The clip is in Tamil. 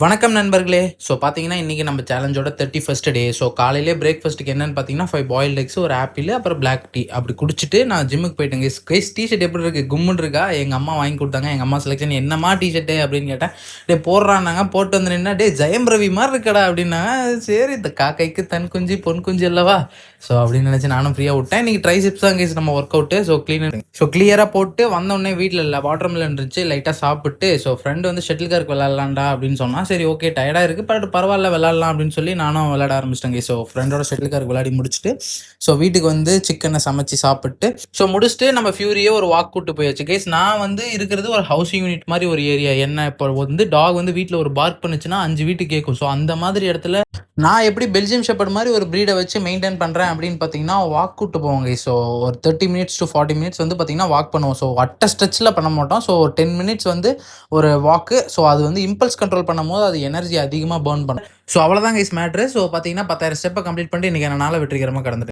வணக்கம் நண்பர்களே. ஸோ பார்த்தீங்கன்னா, இன்னைக்கு நம்ம சேலஞ்சோட 31 டே. ஸோ காலையிலே பிரேக்ஃபாஸ்ட்டுக்கு என்னன்னு பார்த்தீங்கன்னா, 5 பாயில்டு எக்ஸ், ஒரு ஆப்பிள், அப்புறம் பிளாக் டீ அப்படி குடிச்சிட்டு நான் ஜிம்முக்கு போயிட்டேன் கைஸ். கைஸ் டீ ஷர்ட் எப்படி இருக்கு? கும்முன்னு இருக்கா? எங்க அம்மா வாங்கி குடுத்தாங்க. எங்க அம்மா செலக்ஷன். என்னம்மா டீ ஷர்ட்டு அப்படின்னு கேட்டேன். டேய் போடுறான்னாங்க. போட்டு வந்து நின்னா, டேய் ஜெயம் ரவி மாரி இருக்கடா அப்படின்னாங்க. சரி இந்த காக்கைக்கு தன் குஞ்சு பொன் குஞ்சு அல்லவா? ஸோ அப்படின்னு நினச்சி நானும் ஃப்ரீயாக விட்டேன். இன்னைக்கு ட்ரைசிப்ஸ் தான் கைஸ் நம்ம ஒர்க் அவுட்டு. ஸோ கிளியராக போட்டு வந்தோடனே வீட்டில் இல்லை வாட்டர் மிலன் இருந்துச்சு. லைட்டாக சாப்பிட்டு ஸோ ஃப்ரெண்டு வந்து ஷட்டில் கார்க் விளாட்லாம்டா அப்படின்னு சொன்னால், சரி ஓகே டயர்டாக இருக்குது பட் பரவாயில்ல விளாட்லாம் அப்படின்னு சொல்லி நானும் விளாட ஆரம்பிச்சிட்டேங்க. ஸோ ஃப்ரெண்டோட ஷட்டில் கார்க் விளையாடி முடிச்சுட்டு ஸோ வீட்டுக்கு வந்து சிக்கனை சமைச்சு சாப்பிட்டு ஸோ முடிச்சுட்டு நம்ம ஃபியூரியே ஒரு வாக் கூட்டு போயாச்சு கைஸ். நான் வந்து இருக்கிறது ஒரு ஹவுஸ் யூனிட் மாதிரி ஒரு ஏரியா. என்ன இப்போ வந்து டாக் வந்து வீட்டில் ஒரு பார்க் பண்ணுச்சுன்னா 5 வீட்டு கேட்கும். ஸோ அந்த மாதிரி இடத்துல நான் எப்படி பெல்ஜியம் ஷெப்பர்ட் மாதிரி ஒரு ப்ரீடை வச்சு மெயின்டைன் பண்ணுறேன் அப்படின்னு பார்த்தீங்கன்னா, வாக் கூட்டு போவோங்க. ஸோ ஒரு 30 மினிட்ஸ் டு 40 மினிட்ஸ் வந்து பார்த்தீங்கன்னா வாக் பண்ணுவோம். ஸோ அட்ட ஸ்ட்ரெச்சில் பண்ண மாட்டோம். ஸோ 10 மினிட்ஸ் வந்து ஒரு வாக்கு. ஸோ அது வந்து இம்பல்ஸ் கண்ட்ரோல் பண்ணும் போது அது எனர்ஜி அதிகமாக பர்ன் பண்ணும். ஸோ அவ்வளோதான் கைஸ் மேட்ரு. ஸோ பார்த்தீங்கன்னா 10,000 ஸ்டெப்பை கம்ப்ளீட் பண்ணிட்டு இன்றைக்கி நாளை வெற்றிகரமாக கடந்துட்டு